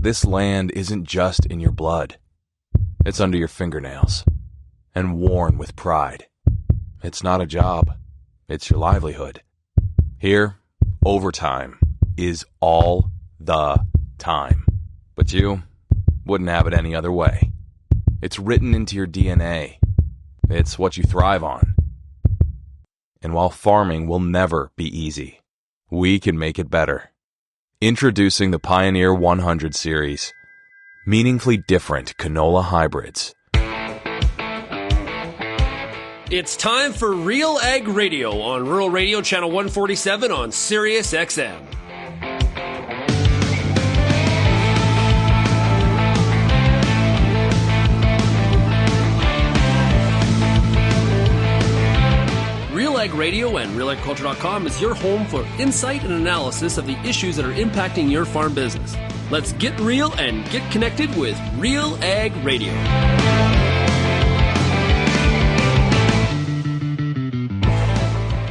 This land isn't just in your blood. It's under your fingernails and worn with pride. It's not a job. It's your livelihood. Here, overtime is all the time. But you wouldn't have it any other way. It's written into your DNA. It's what you thrive on. And while farming will never be easy, we can make it better. Introducing the Pioneer 100 series. Meaningfully different canola hybrids. It's time for RealAg Radio on Rural Radio Channel 147 on Sirius XM. RealAg Radio and RealAgriculture.com is your home for insight and analysis of the issues that are impacting your farm business. Let's get real and get connected with RealAg Radio.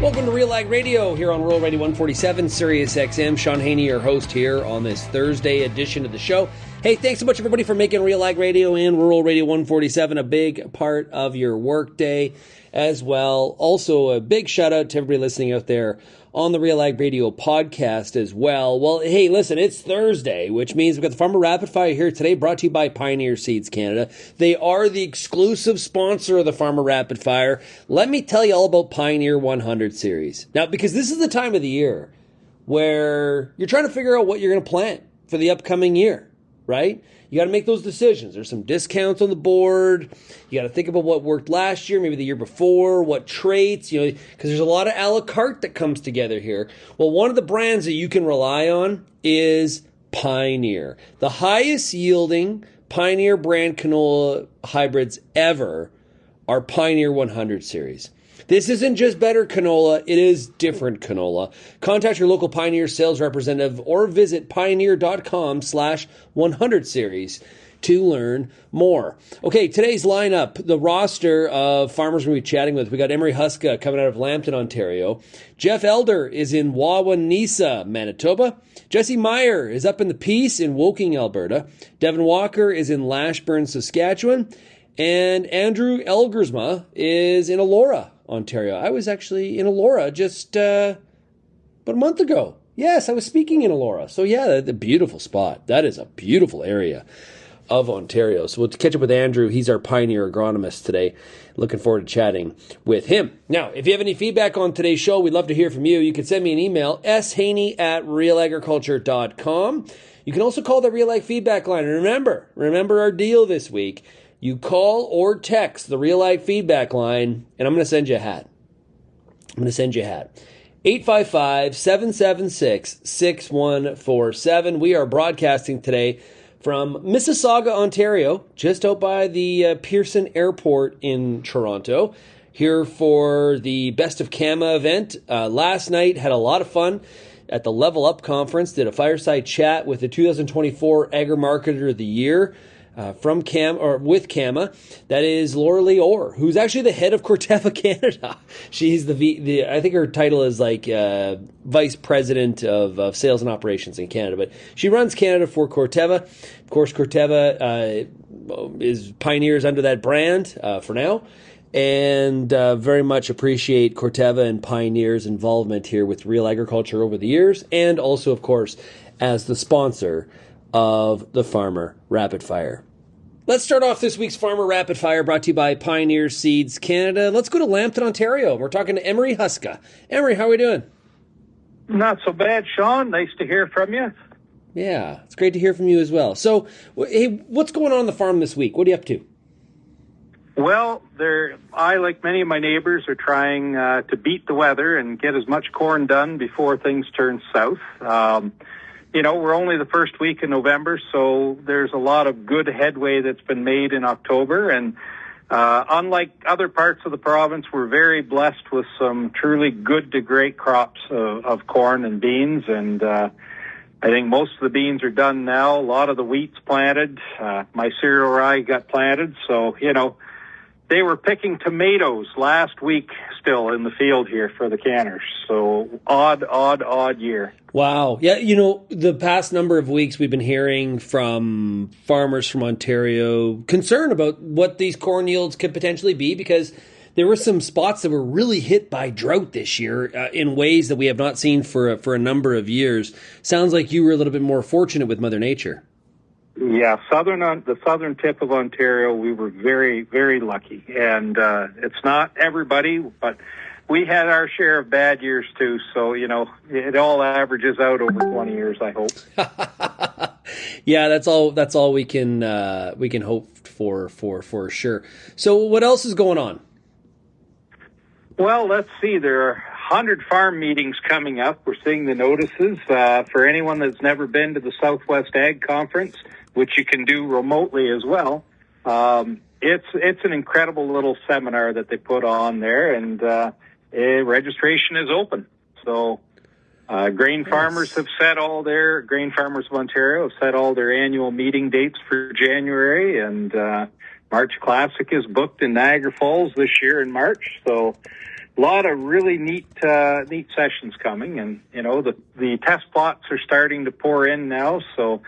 Welcome to RealAg Radio here on Rural Radio 147, Sirius XM. Sean Haney, your host here on this Thursday edition of the show. Hey, thanks so much, everybody, for making RealAg Radio and Rural Radio 147 a big part of your workday as well. Also, a big shout out to everybody listening out there on the RealAg Radio podcast as well. Well, hey, listen, it's Thursday, which means we've got the Farmer Rapid Fire here today, brought to you by Pioneer Seeds Canada. They are the exclusive sponsor of the Farmer Rapid Fire. Let me tell you all about Pioneer 100 series. Now, because this is the time of the year where you're trying to figure out what you're going to plant for the upcoming year, right? You got to make those decisions. There's some discounts on the board. You got to think about what worked last year, maybe the year before, what traits, because there's a lot of a la carte that comes together here. Well, one of the brands that you can rely on is Pioneer. The highest yielding Pioneer brand canola hybrids ever are Pioneer 100 series. This isn't just better canola, it is different canola. Contact your local Pioneer sales representative or visit pioneer.com/100 series to learn more. Okay, today's lineup, the roster of farmers we'll be chatting with. We got Emery Huszka coming out of Lambton, Ontario. Jeff Elder is in Wawanesa, Manitoba. Jesse Meyer is up in the Peace in Woking, Alberta. Devon Walker is in Lashburn, Saskatchewan. And Andrew Elgersma is in Elora, Ontario. I was actually in Elora just about a month ago. Yes, I was speaking in Elora. So yeah, the beautiful spot. That is a beautiful area of Ontario. So we'll catch up with Andrew. He's our Pioneer Agronomist today. Looking forward to chatting with him. Now, if you have any feedback on today's show, we'd love to hear from you. You can send me an email, shaney@realagriculture.com. You can also call the RealAg feedback line. And remember our deal this week. You call or text the RealAg feedback line, and I'm going to send you a hat. 855-776-6147. We are broadcasting today from Mississauga, Ontario, just out by the Pearson Airport in Toronto, here for the Best of CAMA event. Last night, had a lot of fun at the Level Up Conference, did a fireside chat with the 2024 Agri-Marketer of the Year. From with CAMA, that is Laura Lee Orr, who's actually the head of Corteva Canada. She's the I think her title is like vice president of sales and operations in Canada, but she runs Canada for Corteva. Of course, Corteva is Pioneers under that brand for now, and very much appreciate Corteva and Pioneers' involvement here with Real Agriculture over the years, and also, of course, as the sponsor of the Farmer Rapid Fire. Let's start off this week's Farmer Rapid Fire, brought to you by Pioneer Seeds Canada. Let's go to Lambton, Ontario. We're talking to Emery Huszka. Emery, how are we doing? Not so bad, Sean. Nice to hear from you. Yeah, it's great to hear from you as well. So, hey, what's going on the farm this week? What are you up to? Well, I, like many of my neighbors, are trying to beat the weather and get as much corn done before things turn south. We're only the first week in November, so there's a lot of good headway that's been made in October. And unlike other parts of the province, we're very blessed with some truly good to great crops of corn and beans. And I think most of the beans are done now. A lot of the wheat's planted. My cereal rye got planted. So, they were picking tomatoes last week still in the field here for the canners. So odd year. Wow. Yeah, the past number of weeks we've been hearing from farmers from Ontario concern about what these corn yields could potentially be, because there were some spots that were really hit by drought this year in ways that we have not seen for a number of years. Sounds like you were a little bit more fortunate with Mother Nature. Yeah, the southern tip of Ontario, we were very, very lucky. And it's not everybody, but we had our share of bad years too. So, it all averages out over 20 years, I hope. Yeah, that's all we can hope for sure. So what else is going on? Well, let's see. There are 100 farm meetings coming up. We're seeing the notices for anyone that's never been to the Southwest Ag Conference, which you can do remotely as well. It's an incredible little seminar that they put on there, and registration is open. So grain farmers have set grain farmers of Ontario have set all their annual meeting dates for January, and March Classic is booked in Niagara Falls this year in March. So a lot of really neat sessions coming, and the test plots are starting to pour in now. So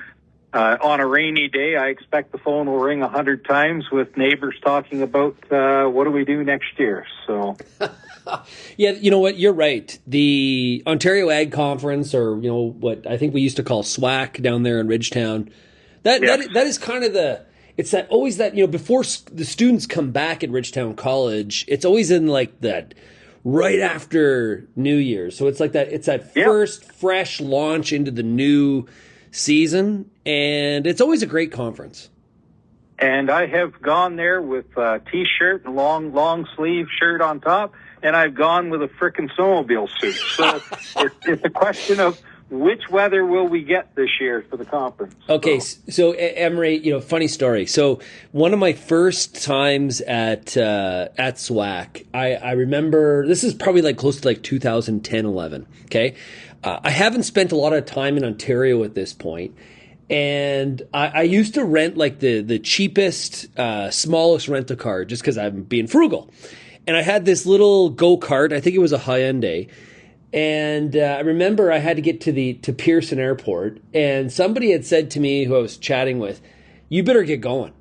on a rainy day, I expect the phone will ring 100 times with neighbors talking about what do we do next year. So yeah, you know what? You're right. The Ontario Ag Conference, or what I think we used to call SWAC down there in Ridgetown, that is kind of it's always that before the students come back at Ridgetown College, it's always in like that right after New Year's. So it's like that. It's that first fresh launch into the new season, and it's always a great conference. And I have gone there with a T-shirt and long sleeve shirt on top, and I've gone with a frickin' snowmobile suit. So it's a question of which weather will we get this year for the conference. Okay, so Emery, funny story. So one of my first times at SWAC, I remember, this is probably like close to like 2010, 11, okay? I haven't spent a lot of time in Ontario at this point, and I used to rent like the cheapest, smallest rent-a-car just because I'm being frugal. And I had this little go-kart, I think it was a Hyundai, and I remember I had to get to Pearson Airport, and somebody had said to me, who I was chatting with, "You better get going."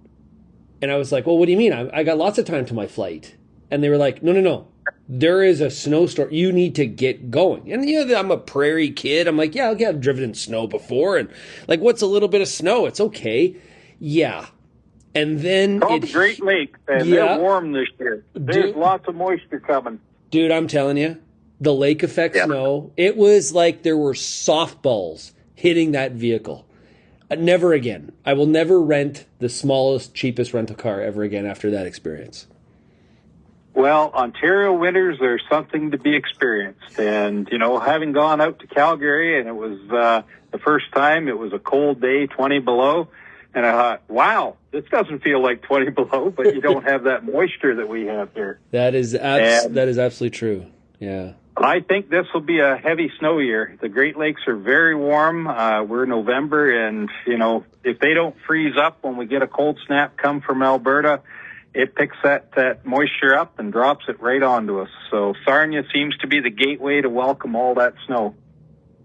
And I was like, "Well, what do you mean? I got lots of time to my flight." And they were like, No. There is a snowstorm. You need to get going." And I'm a prairie kid. I'm like, yeah, I've driven in snow before. And like, what's a little bit of snow? It's okay. Yeah. And then the Great Lakes, and they're warm this year. There's lots of moisture coming. Dude, I'm telling you, the lake effect snow, it was like there were softballs hitting that vehicle. Never again. I will never rent the smallest, cheapest rental car ever again after that experience. Well, Ontario winters are something to be experienced. And, having gone out to Calgary, and it was the first time, it was a cold day, 20 below. And I thought, wow, this doesn't feel like 20 below, but you don't have that moisture that we have here. That is absolutely true. Yeah. I think this will be a heavy snow year. The Great Lakes are very warm. We're November, and, if they don't freeze up when we get a cold snap come from Alberta, it picks that moisture up and drops it right onto us. So Sarnia seems to be the gateway to welcome all that snow.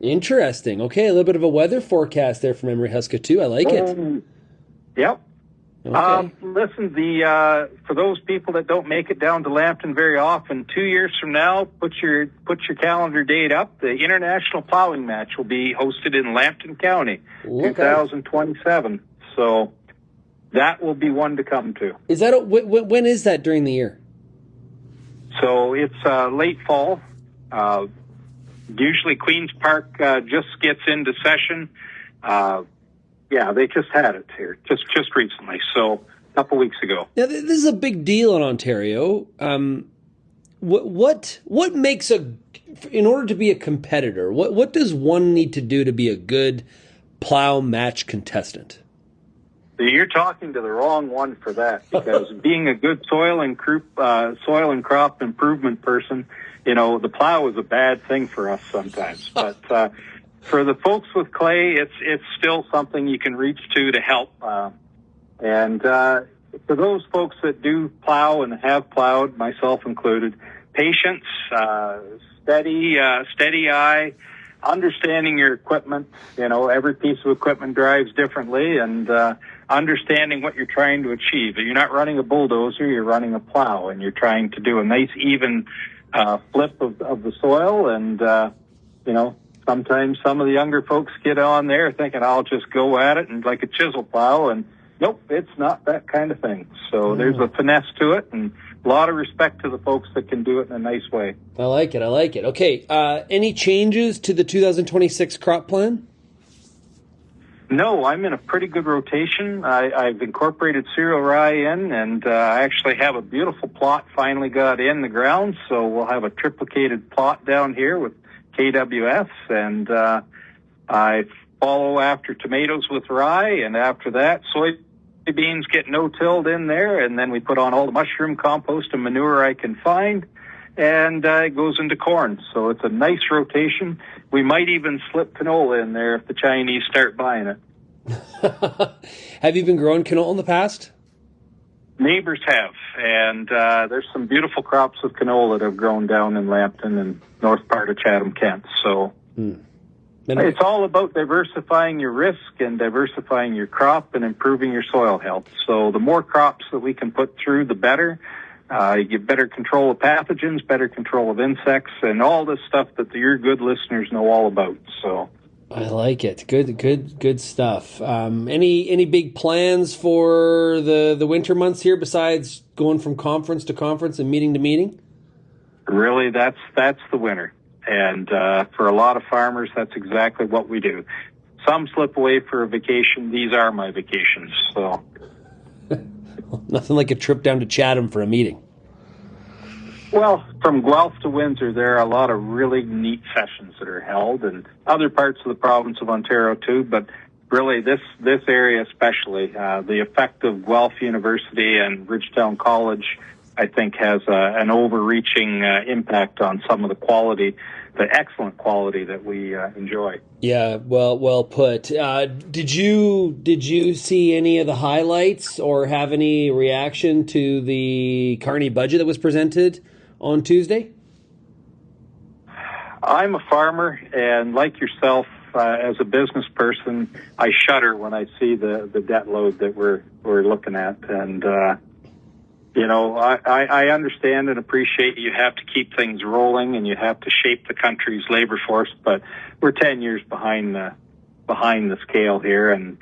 Interesting. Okay, a little bit of a weather forecast there from Emery Huszka too. I like it. Yep. Okay. Listen, for those people that don't make it down to Lambton very often, 2 years from now, put your calendar date up. The International Plowing Match will be hosted in Lambton County, 2027. So that will be one to come to. Is that when is that during the year? So it's late fall. Usually Queen's Park just gets into session. They just had it here just recently, so a couple weeks ago. Now, this is a big deal in Ontario. What makes in order to be a competitor, what does one need to do to be a good plow match contestant? You're talking to the wrong one for that, because being a good soil and crop improvement person, the plow is a bad thing for us sometimes. But for the folks with clay, it's still something you can reach to help. And for those folks that do plow and have plowed, myself included, patience, steady eye, understanding your equipment. Every piece of equipment drives differently, and understanding what you're trying to achieve. You're not running a bulldozer, you're running a plow, and you're trying to do a nice, even flip of the soil. And, sometimes some of the younger folks get on there thinking, I'll just go at it and like a chisel plow, and nope, it's not that kind of thing. So there's a finesse to it, and a lot of respect to the folks that can do it in a nice way. I like it. Okay, any changes to the 2026 crop plan? No, I'm in a pretty good rotation. I've incorporated cereal rye in, and I actually have a beautiful plot finally got in the ground, so we'll have a triplicated plot down here with KWS, and I follow after tomatoes with rye, and after that, soybeans get no-tilled in there, and then we put on all the mushroom compost and manure I can find, and it goes into corn. So it's a nice rotation. We might even slip canola in there if the Chinese start buying it. Have you been growing canola in the past? Neighbors have, and there's some beautiful crops of canola that have grown down in Lambton and north part of Chatham, Kent. So it's all about diversifying your risk and diversifying your crop and improving your soil health. So the more crops that we can put through, the better. You get better control of pathogens, better control of insects, and all this stuff that your good listeners know all about. So I like it. Good stuff. Any big plans for the winter months here besides going from conference to conference and meeting to meeting? Really, that's the winter. And for a lot of farmers, that's exactly what we do. Some slip away for a vacation. These are my vacations. So nothing like a trip down to Chatham for a meeting. Well, from Guelph to Windsor, there are a lot of really neat sessions that are held, and other parts of the province of Ontario too. But really, this area especially, the effect of Guelph University and Ridgetown College, I think, has an overreaching impact on some of the quality, the excellent quality that we enjoy. Yeah, well put. Did you see any of the highlights or have any reaction to the Carney budget that was presented on Tuesday? I'm a farmer, and like yourself, as a business person, I shudder when I see the debt load that we're looking at, and I understand and appreciate you have to keep things rolling and you have to shape the country's labor force, but we're 10 years behind the scale here, and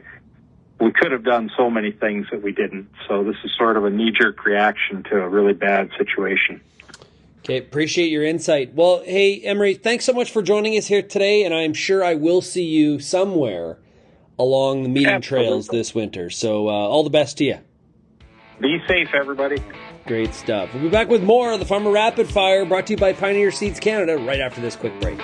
we could have done so many things that we didn't. So this is sort of a knee-jerk reaction to a really bad situation. Okay, appreciate your insight. Well, hey, Emery, thanks so much for joining us here today, and I'm sure I will see you somewhere along the meeting trails this winter. So all the best to you. Be safe, everybody. Great stuff. We'll be back with more of the Farmer Rapid Fire, brought to you by Pioneer Seeds Canada, right after this quick break.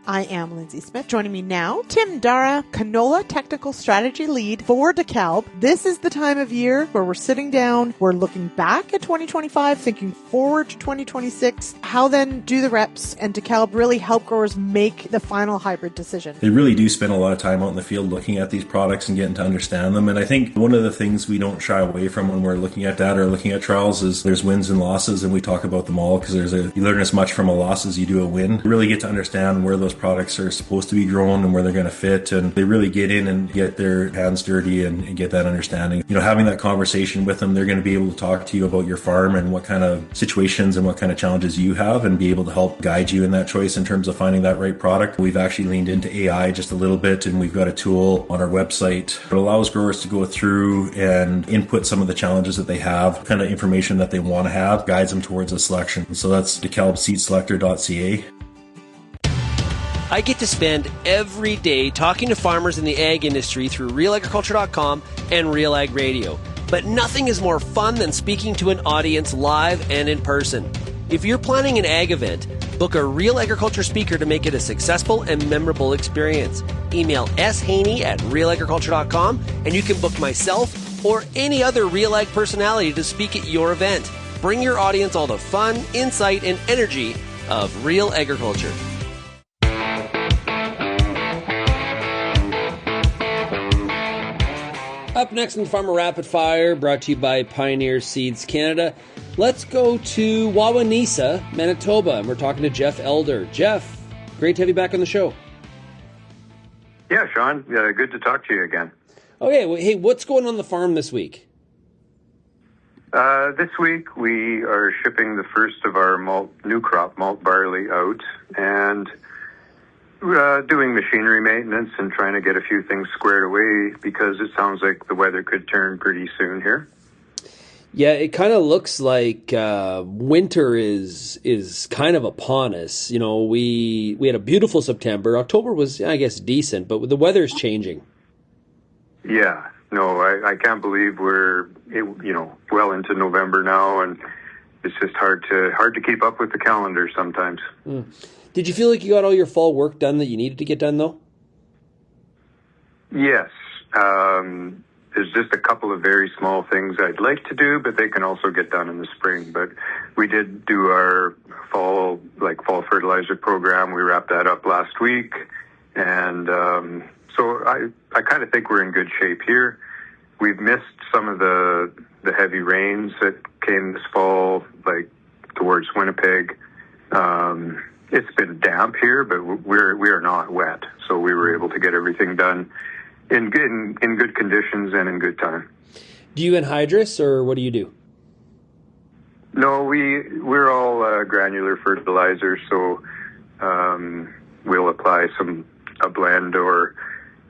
I am Lindsay Smith. Joining me now, Tim Dara, Canola Technical Strategy Lead for DeKalb. This is the time of year where we're sitting down, we're looking back at 2025, thinking forward to 2026. How then do the reps and DeKalb really help growers make the final hybrid decision? They really do spend a lot of time out in the field looking at these products and getting to understand them. And I think one of the things we don't shy away from when we're looking at data or looking at trials is there's wins and losses, and we talk about them all because you learn as much from a loss as you do a win. You really get to understand where those products are supposed to be grown and where they're going to fit, and they really get in and get their hands dirty and get that understanding. Having that conversation with them, they're going to be able to talk to you about your farm and what kind of situations and what kind of challenges you have, and be able to help guide you in that choice in terms of finding that right product. We've actually leaned into AI just a little bit, and we've got a tool on our website that allows growers to go through and input some of the challenges that they have, kind of information that they want to have, guides them towards a selection. So that's dekalbseedselector.ca. I get to spend every day talking to farmers in the ag industry through RealAgriculture.com and RealAg Radio. But nothing is more fun than speaking to an audience live and in person. If you're planning an ag event, book a Real Agriculture speaker to make it a successful and memorable experience. Email shaney@realagriculture.com and you can book myself or any other Real Ag personality to speak at your event. Bring your audience all the fun, insight, and energy of Real Agriculture. Up next on Farmer Rapid Fire, brought to you by Pioneer Seeds Canada. Let's go to Wawanesa, Manitoba, and we're talking to Jeff Elder. Jeff, great to have you back on the show. Yeah, Sean, good to talk to you again. Okay, well, hey, what's going on the farm this week? This week we are shipping the first of our new crop malt barley out, and doing machinery maintenance and trying to get a few things squared away because it sounds like the weather could turn pretty soon here. Yeah, it kind of looks like winter is kind of upon us. You know, we had a beautiful September. October was, I guess, decent, but the weather's changing. Yeah, no, I can't believe we're well into November now, and it's just hard to keep up with the calendar sometimes. Mm. Did you feel like you got all your fall work done that you needed to get done, though? Yes. There's just a couple of very small things I'd like to do, but they can also get done in the spring. But we did do our fall fertilizer program. We wrapped that up last week. And so I kind of think we're in good shape here. We've missed some of the heavy rains that came this fall, like towards Winnipeg. It's been damp here, but we are not wet. So we were able to get everything done in good conditions and in good time. Do you anhydrous, or what do you do? No, we're all granular fertilizer, so we'll apply a blend or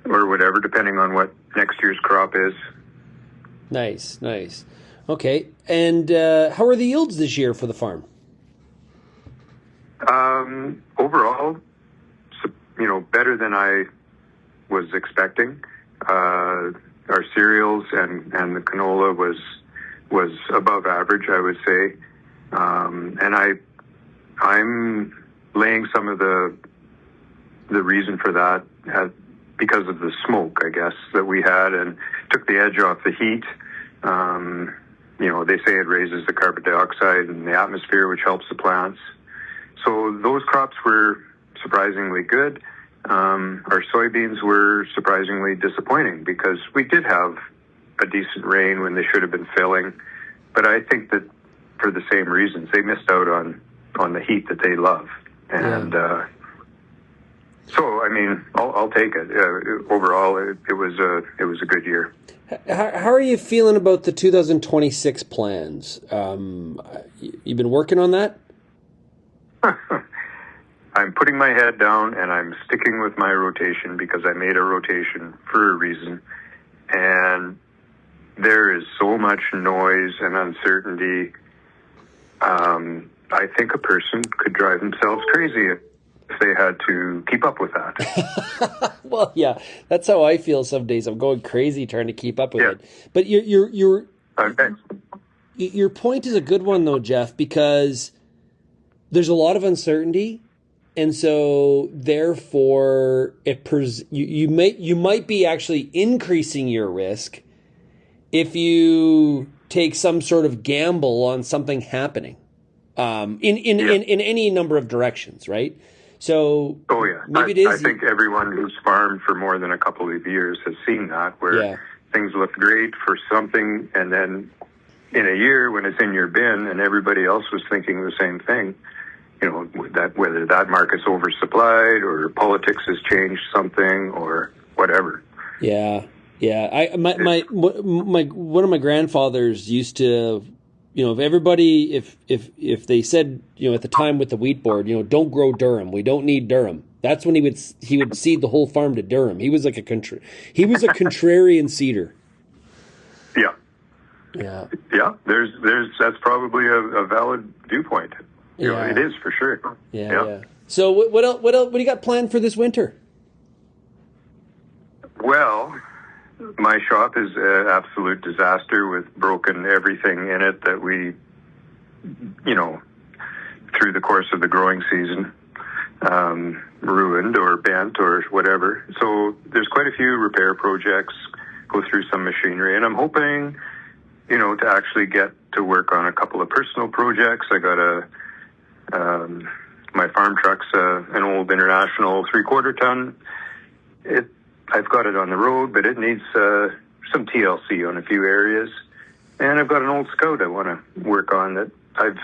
whatever, depending on what next year's crop is. Nice. Okay, and how are the yields this year for the farm? Overall, better than I was expecting. Our cereals and the canola was above average, I would say. And I'm laying some of the reason for that because of the smoke, I guess, that we had, and took the edge off the heat. They say it raises the carbon dioxide in the atmosphere, which helps the plants. So those crops were surprisingly good. Our soybeans were surprisingly disappointing because we did have a decent rain when they should have been filling. But I think that for the same reasons, they missed out on the heat that they love. And so, I mean, I'll take it. Overall, it was a good year. How are you feeling about the 2026 plans? You've been working on that? I'm putting my head down and I'm sticking with my rotation because I made a rotation for a reason. And there is so much noise and uncertainty. I think a person could drive themselves crazy if they had to keep up with that. Well, yeah, that's how I feel some days. I'm going crazy trying to keep up with it. But your point is a good one, though, Jeff, because there's a lot of uncertainty, and so therefore you might be actually increasing your risk if you take some sort of gamble on something happening in any number of directions, right? So maybe it is. I think everyone who's farmed for more than a couple of years has seen that, where things look great for something, and then in a year when it's in your bin and everybody else was thinking the same thing, that whether that market's oversupplied or politics has changed something or whatever. Yeah. One of my grandfathers used to, if they said, at the time with the wheat board, don't grow durum. We don't need durum. That's when he would seed the whole farm to durum. He was like a contrarian seeder. Yeah. Yeah. Yeah. That's probably a valid viewpoint. It is for sure. Yeah. So what else? What do you got planned for this winter? Well, my shop is an absolute disaster with broken everything in it that we, through the course of the growing season, ruined or bent or whatever. So there's quite a few repair projects, go through some machinery, and I'm hoping, to actually get to work on a couple of personal projects. I got my farm truck's an old International 3/4 ton. I've got it on the road, but it needs a some TLC on a few areas. And I've got an old Scout I want to work on that I've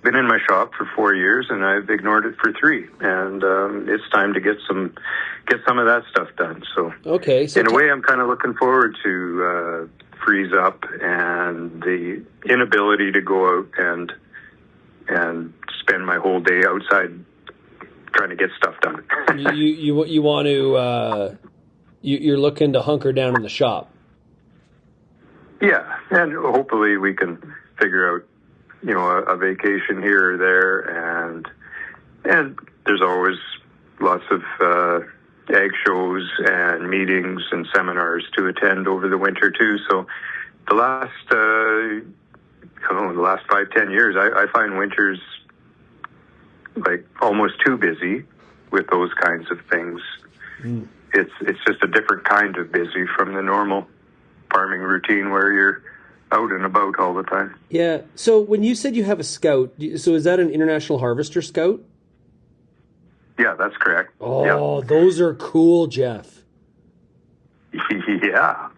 been in my shop for 4 years, and I've ignored it for 3. And it's time to get some of that stuff done. So, okay, so in a way, I'm kind of looking forward to freeze up and the inability to go out and spend my whole day outside trying to get stuff done. you want to you're looking to hunker down in the shop. Yeah, and hopefully we can figure out, a vacation here or there, and there's always lots of ag shows and meetings and seminars to attend over the winter too. So the last, the last 5-10 years, I find winters like almost too busy with those kinds of things. Mm. It's just a different kind of busy from the normal farming routine where you're out and about all the time. Yeah. So when you said you have a Scout, so is that an International Harvester Scout? Yeah, that's correct. Oh, yeah. Those are cool, Jeff. Yeah.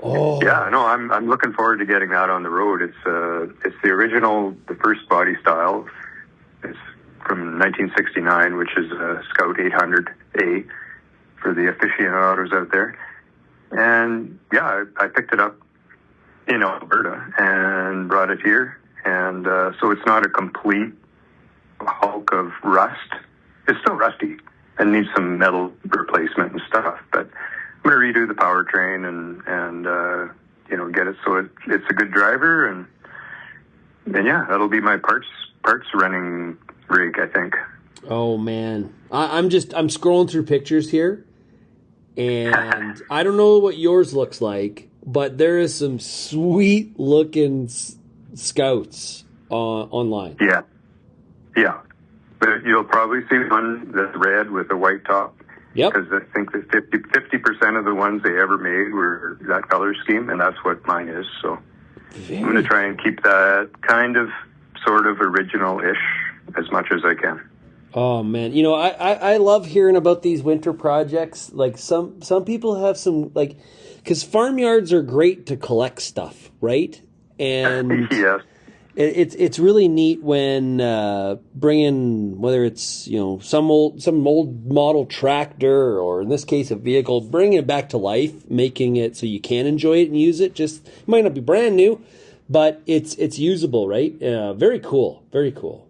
Oh. Yeah, no, I'm looking forward to getting that on the road. It's the original, the first body style. It's from 1969, which is a Scout 800A for the aficionados out there. And yeah, I picked it up in Alberta and brought it here. And so it's not a complete hulk of rust. It's still rusty and needs some metal replacement and stuff. But I'm going to redo the powertrain and get it so it's a good driver. And yeah, that'll be my parts running rig, I think. Oh, man. I'm scrolling through pictures here. And I don't know what yours looks like, but there is some sweet looking Scouts online. Yeah. Yeah. But you'll probably see one that's red with a white top. Yep. Because I think that 50% of the ones they ever made were that color scheme, and that's what mine is. So I'm going to try and keep that kind of sort of original-ish as much as I can. Oh, man. I love hearing about these winter projects. Like some people have some, like, because farmyards are great to collect stuff, right? And yes. It's really neat when bringing, whether it's some old model tractor or in this case a vehicle, bringing it back to life, making it so you can enjoy it and use it. Just it might not be brand new, but it's usable, right? Very cool, very cool.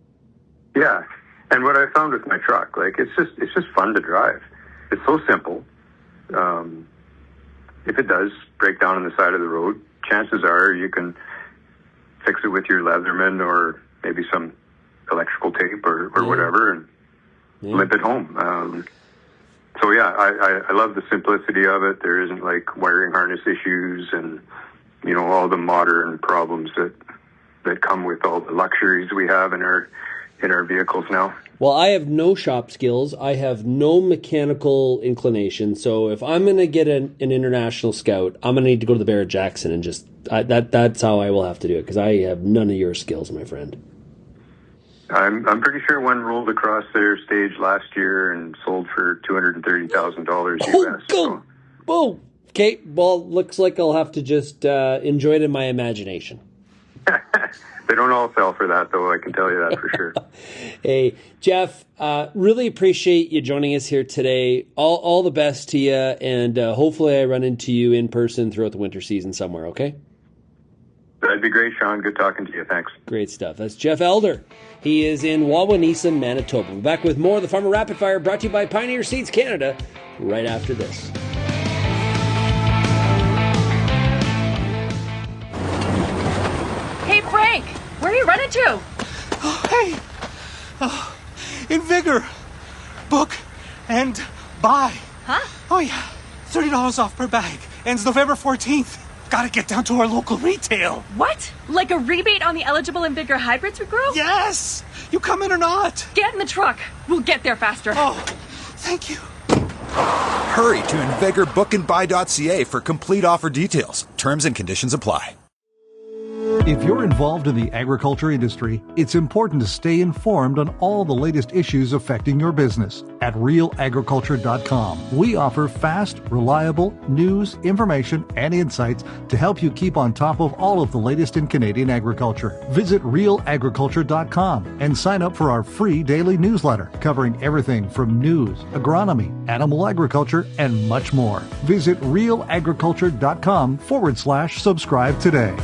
Yeah, and what I found with my truck, like it's just fun to drive. It's so simple. If it does break down on the side of the road, chances are you can fix it with your Leatherman or maybe some electrical tape or whatever and limp it home. So yeah, I love the simplicity of it. There isn't like wiring harness issues and, all the modern problems that come with all the luxuries we have in our vehicles now. Well, I have no shop skills. I have no mechanical inclination. So if I'm going to get an International Scout, I'm going to need to go to the Barrett-Jackson and just that's how I will have to do it because I have none of your skills, my friend. I'm pretty sure one rolled across their stage last year and sold for $230,000 US. Go! Whoa! Okay, well, looks like I'll have to just enjoy it in my imagination. They don't all sell for that, though, I can tell you that for sure. Hey, Jeff, really appreciate you joining us here today. All the best to you, and hopefully I run into you in person throughout the winter season somewhere, okay? That'd be great, Sean. Good talking to you. Thanks. Great stuff. That's Jeff Elder. He is in Wawanesa, Manitoba. We're back with more of the Farmer Rapid Fire brought to you by Pioneer Seeds Canada right after this. Hey, Frank, where are you running to? Oh, hey. In Vigor. Book and buy. Huh? Oh, yeah. $30 off per bag. Ends November 14th. Gotta get down to our local retail. What? Like a rebate on the eligible and Vigor hybrids we grow? Yes! You coming or not? Get in the truck. We'll get there faster. Oh, thank you. Hurry to invigorbookandbuy.ca for complete offer details. Terms and conditions apply. If you're involved in the agriculture industry, it's important to stay informed on all the latest issues affecting your business. At RealAgriculture.com, we offer fast, reliable news, information, and insights to help you keep on top of all of the latest in Canadian agriculture. Visit RealAgriculture.com and sign up for our free daily newsletter covering everything from news, agronomy, animal agriculture, and much more. Visit RealAgriculture.com/subscribe today.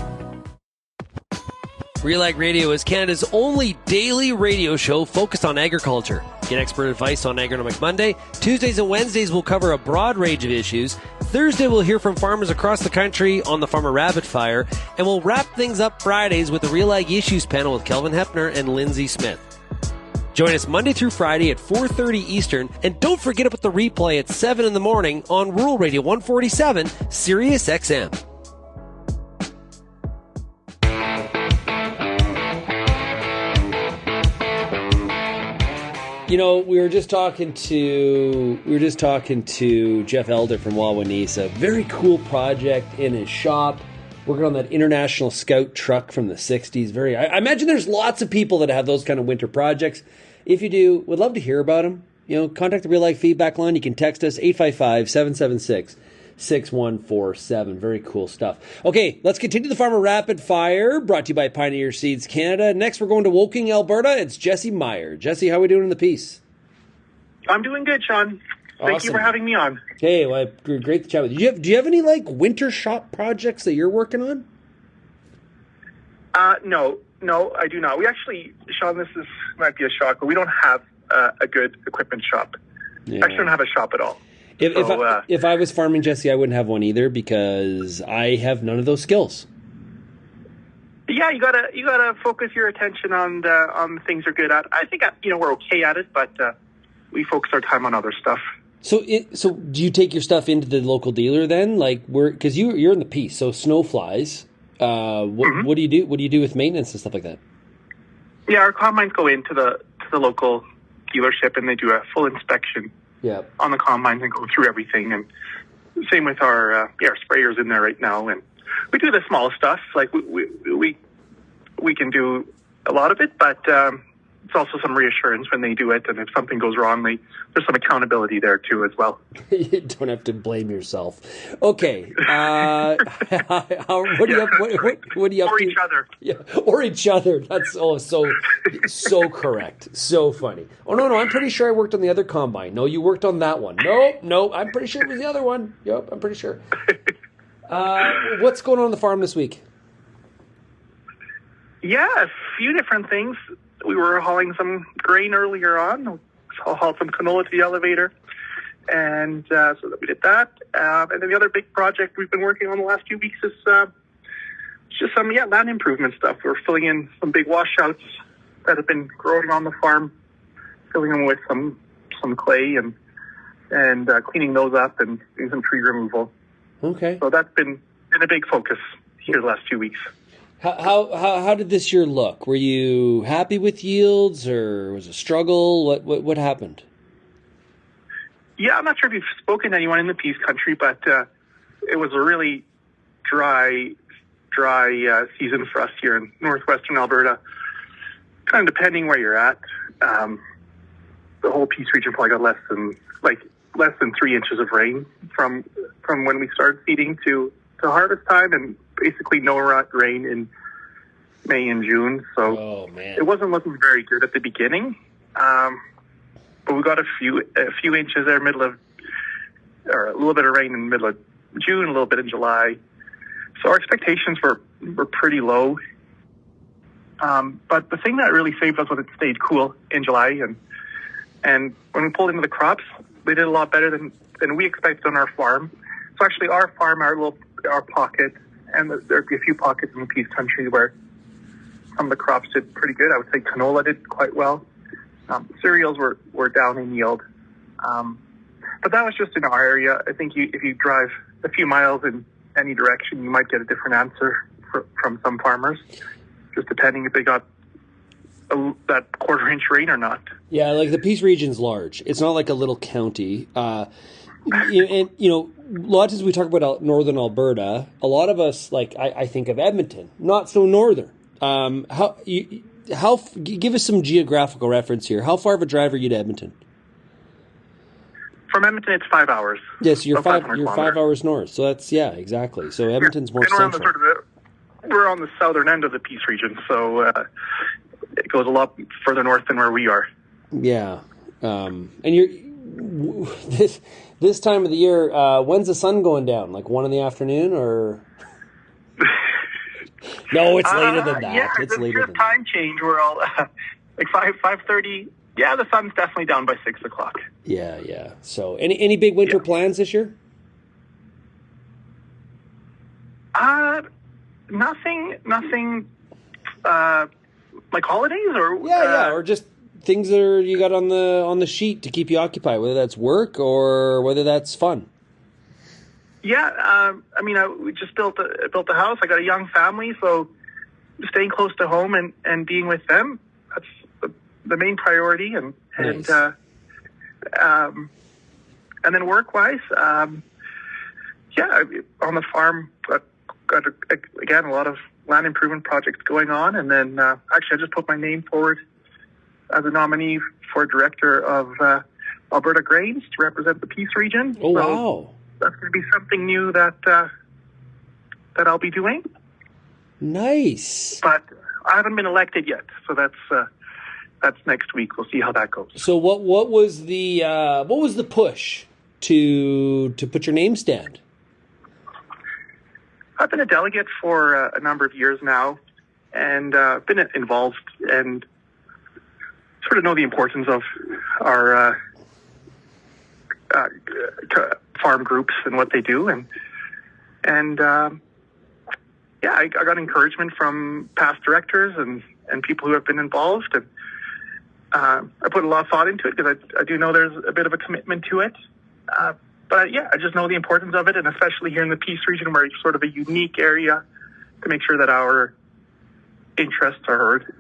RealAg Radio is Canada's only daily radio show focused on agriculture. Get expert advice on Agronomic Monday. Tuesdays and Wednesdays will cover a broad range of issues. Thursday we'll hear from farmers across the country on the Farmer Rapid Fire. And we'll wrap things up Fridays with the RealAg Issues panel with Kelvin Hepner and Lindsay Smith. Join us Monday through Friday at 4:30 Eastern. And don't forget about the replay at 7 in the morning on Rural Radio 147, Sirius XM. You know, we were just talking to Jeff Elder from Wawanesa. Very cool project in his shop, working on that International Scout truck from the 60s. I imagine there's lots of people that have those kind of winter projects. If you do, would love to hear about them. You know, contact the Real Ag feedback line. You can text us 855-776-6147. Very cool stuff. Okay, let's continue the Farmer Rapid Fire, brought to you by Pioneer Seeds Canada. Next, we're going to Woking, Alberta. It's Jesse Meyer. Jesse, how are we doing in the piece? I'm doing good, Sean. Thank Awesome. you for having me on. Hey, well, great to chat with you. Do you have any like winter shop projects that you're working on? No, I do not. We actually, Sean, might be a shock, but we don't have a good equipment shop. Yeah. Actually, don't have a shop at all. If I was farming, Jesse, I wouldn't have one either because I have none of those skills. Yeah, you gotta focus your attention on the things you're good at. I think we're okay at it, but we focus our time on other stuff. So do you take your stuff into the local dealer then? Like, because you're in the piece, so snow flies. What do you do? What do you do with maintenance and stuff like that? Yeah, our combines go into the local dealership and they do a full inspection. Yeah. On the combines and go through everything, and same with our sprayers in there right now. And we do the small stuff, like we can do a lot of it, but it's also some reassurance when they do it. And if something goes wrong, there's some accountability there too as well. You don't have to blame yourself. Okay. What are you up? What are you up to? Or each other. Yeah, or each other. That's so correct. So funny. Oh no, I'm pretty sure I worked on the other combine. No, you worked on that one. No, I'm pretty sure it was the other one. Yep, I'm pretty sure. What's going on the farm this week? Yeah, a few different things. We were hauling some grain earlier on. I'll haul some canola to the elevator. And so we did that. And then the other big project we've been working on the last few weeks is just some land improvement stuff. We're filling in some big washouts that have been growing on the farm, filling them with some clay and cleaning those up and doing some tree removal. Okay. So that's been a big focus here the last 2 weeks. How did this year look? Were you happy with yields, or was it a struggle? What happened? Yeah, I'm not sure if you've spoken to anyone in the Peace Country, but it was a really dry season for us here in northwestern Alberta. Kind of depending where you're at, the whole Peace region probably got less than 3 inches of rain from when we started seeding to harvest time, and basically no rain in May and June. So it wasn't looking very good at the beginning. But we got a few inches there, or a little bit of rain in the middle of June, a little bit in July. So our expectations were pretty low. But the thing that really saved us was it stayed cool in July, and when we pulled into the crops, they did a lot better than we expected on our farm. So actually, our farm, our pocket, and there'd be a few pockets in the Peace Country where some of the crops did pretty good. I would say canola did quite well. Cereals were down in yield. But that was just in our area. I think if you drive a few miles in any direction, you might get a different answer from some farmers, just depending if they got that quarter-inch rain or not. Yeah, like the Peace region's large. It's not like a little county. And, a lot of times we talk about northern Alberta. A lot of us, I think of Edmonton, not so northern. Give us some geographical reference here. How far of a drive are you to Edmonton? From Edmonton, it's 5 hours. Yes, you're 5 hours north. So that's, exactly. So Edmonton's more central. We're on the southern end of the Peace region, so it goes a lot further north than where we are. Yeah. And this time of the year, when's the sun going down? Like 1 p.m, or? No, it's later than that. Yeah, it's later than time change. We're all like 5:30. Yeah, the sun's definitely down by 6 o'clock. Yeah. So, any big winter plans this year? Nothing. Like holidays or or just things that you got on the sheet to keep you occupied, whether that's work or whether that's fun. Yeah, we just built a house. I got a young family, so staying close to home and being with them, that's the main priority. And nice. and then work-wise, on the farm, got again a lot of land improvement projects going on. And then actually, I just put my name forward as a nominee for director of Alberta Grains to represent the Peace region. Oh, wow. That's going to be something new that I'll be doing. Nice. But I haven't been elected yet, so that's next week. We'll see how that goes. So what was the push to put your name stand? I've been a delegate for a number of years now, and been involved and sort of know the importance of our farm groups and what they do, and I got encouragement from past directors and people who have been involved, and I put a lot of thought into it because I do know there's a bit of a commitment to it, but I just know the importance of it, and especially here in the Peace region, where it's sort of a unique area, to make sure that our interests are heard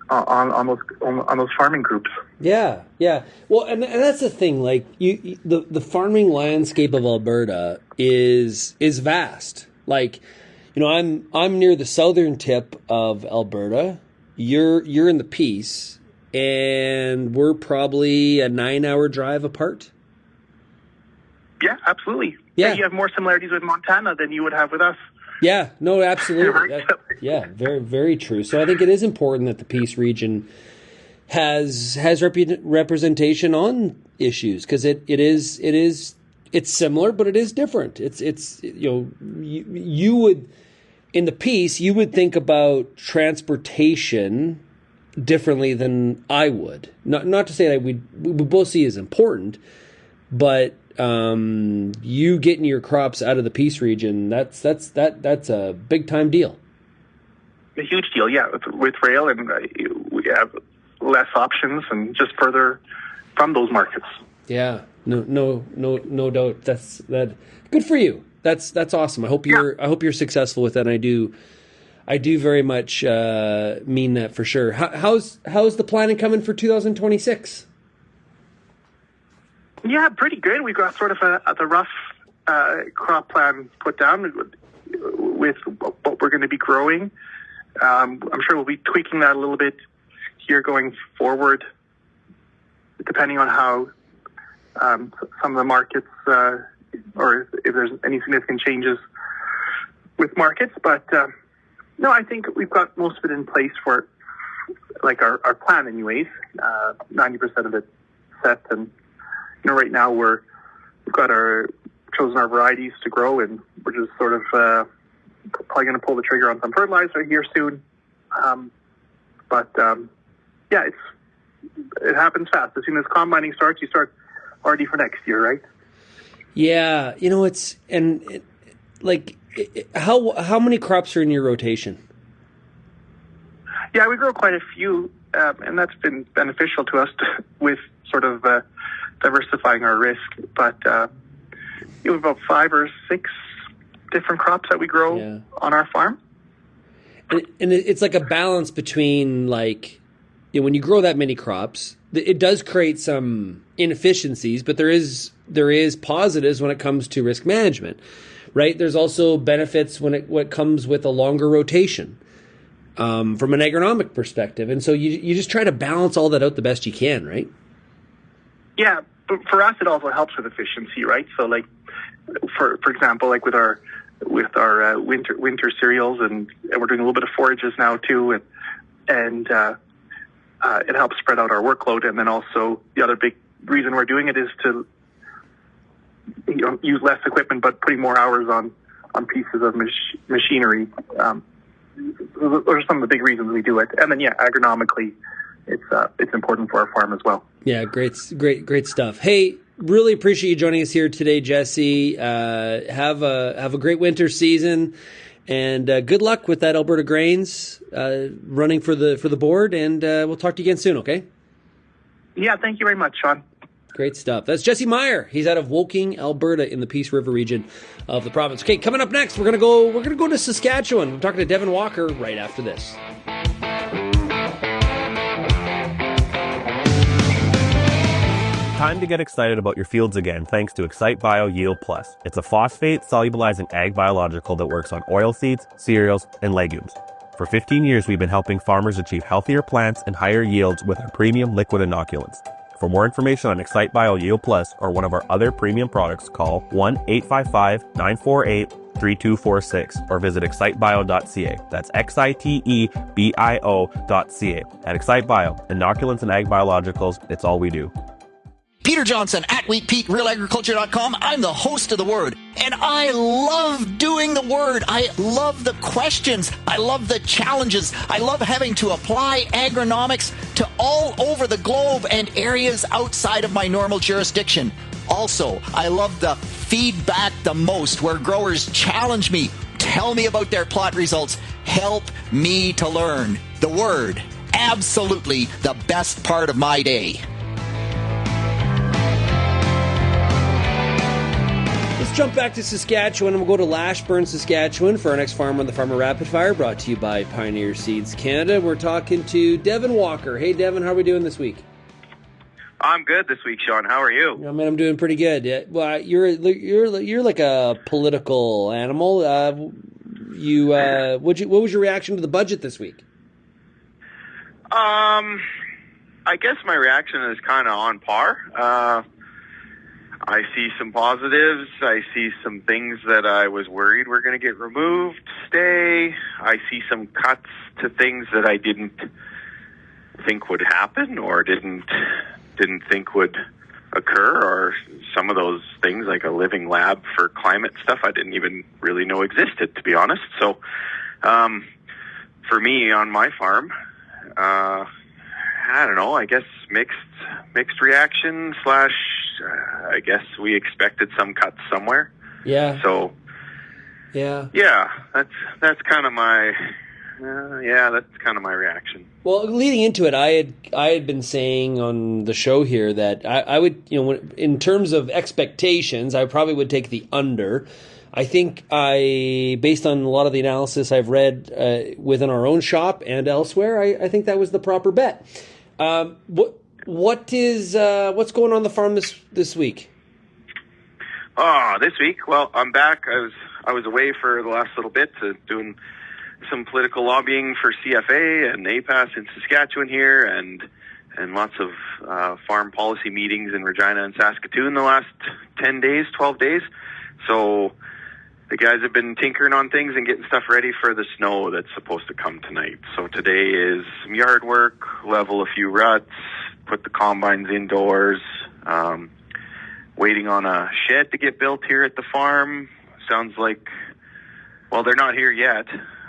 on those farming groups. Yeah. Well, and that's the thing. Like the farming landscape of Alberta is vast. Like, I'm near the southern tip of Alberta. You're in the Peace, and we're probably a 9-hour drive apart. Yeah, absolutely. Yeah, you have more similarities with Montana than you would have with us. Yeah, no, absolutely. Very, very true. So I think it is important that the Peace region has representation on issues, because it's similar, but it is different. You would, in the Peace, you would think about transportation differently than I would. Not to say that we both see as important, but you getting your crops out of the Peace region, that's a big time deal. A huge deal, yeah. With rail, and we have less options and just further from those markets. Yeah, no doubt. That's good for you. That's awesome. I hope you're successful with that. And I do very much mean that for sure. How's the planning coming for 2026? Yeah, pretty good. We've got sort of the rough crop plan put down with what we're going to be growing. I'm sure we'll be tweaking that a little bit here going forward, depending on how some of the markets, or if there's any significant changes with markets. But no, I think we've got most of it in place for like our plan anyways. 90% of it set, and right now we've chosen our varieties to grow, and we're just sort of probably going to pull the trigger on some fertilizer here soon. It happens fast. As soon as combining starts, you start already for next year, right? Yeah, how many crops are in your rotation? Yeah, we grow quite a few, and that's been beneficial to us with sort of diversifying our risk. But we have about 5 or 6 different crops that we grow on our farm. And it's like a balance between, like, when you grow that many crops, it does create some inefficiencies, but there is positives when it comes to risk management, right? There's also benefits when it comes with a longer rotation from an agronomic perspective. And so you just try to balance all that out the best you can, right? Yeah, but for us, it also helps with efficiency, right? So, like, for example, like with our winter cereals, and we're doing a little bit of forages now too, and it helps spread out our workload. And then also the other big reason we're doing it is to use less equipment, but putting more hours on pieces of machinery. Those are some of the big reasons we do it. And then, agronomically, it's important for our farm as well. Yeah, great stuff. Hey, really appreciate you joining us here today, Jesse. Have a great winter season, and good luck with that Alberta Grains running for the board. And we'll talk to you again soon. Okay? Yeah, thank you very much, Sean. Great stuff. That's Jesse Meyer. He's out of Woking, Alberta, in the Peace River region of the province. Okay, coming up next, we're gonna go to Saskatchewan. We're talking to Devon Walker right after this. Time to get excited about your fields again thanks to Excite Bio Yield Plus. It's a phosphate-solubilizing ag biological that works on oilseeds, cereals, and legumes. For 15 years, we've been helping farmers achieve healthier plants and higher yields with our premium liquid inoculants. For more information on Excite Bio Yield Plus or one of our other premium products, call 1-855-948-3246 or visit excitebio.ca. That's XITEBIO.ca. At Excite Bio, inoculants and ag biologicals, it's all we do. Peter Johnson at WheatPete, RealAgriculture.com. I'm the host of The Word, and I love doing The Word. I love the questions. I love the challenges. I love having to apply agronomics to all over the globe and areas outside of my normal jurisdiction. Also, I love the feedback the most, where growers challenge me, tell me about their plot results, help me to learn. The Word, absolutely the best part of my day. Jump back to Saskatchewan, and we'll go to Lashburn, Saskatchewan for our next Farm on the Farmer Rapid Fire, brought to you by Pioneer Seeds Canada. We're talking to Devon Walker. Hey, Devon, how are we doing this week? I'm good this week, Sean. How are you? I mean, I'm doing pretty good. Yeah, well, you're like a political animal. What was your reaction to the budget this week? I guess my reaction is kind of on par. I see some positives. I see some things that I was worried were going to get removed, stay. I see some cuts to things that I didn't think would happen or didn't think would occur, or some of those things like a living lab for climate stuff I didn't even really know existed, to be honest. So for me on my farm, I don't know, I guess mixed reaction / I guess we expected some cuts somewhere. Yeah. So. Yeah. Yeah, that's kind of my. That's kind of my reaction. Well, leading into it, I had been saying on the show here that I would, in terms of expectations, I probably would take the under. I think based on a lot of the analysis I've read within our own shop and elsewhere, I think that was the proper bet. What's going on the farm this week? This week, well, I'm back. I was away for the last little bit doing some political lobbying for CFA and APAS in Saskatchewan here, and lots of farm policy meetings in Regina and Saskatoon the last 12 days. So the guys have been tinkering on things and getting stuff ready for the snow that's supposed to come tonight. So today is some yard work, level a few ruts, put the combines indoors, waiting on a shed to get built here at the farm. Sounds like, well, they're not here yet.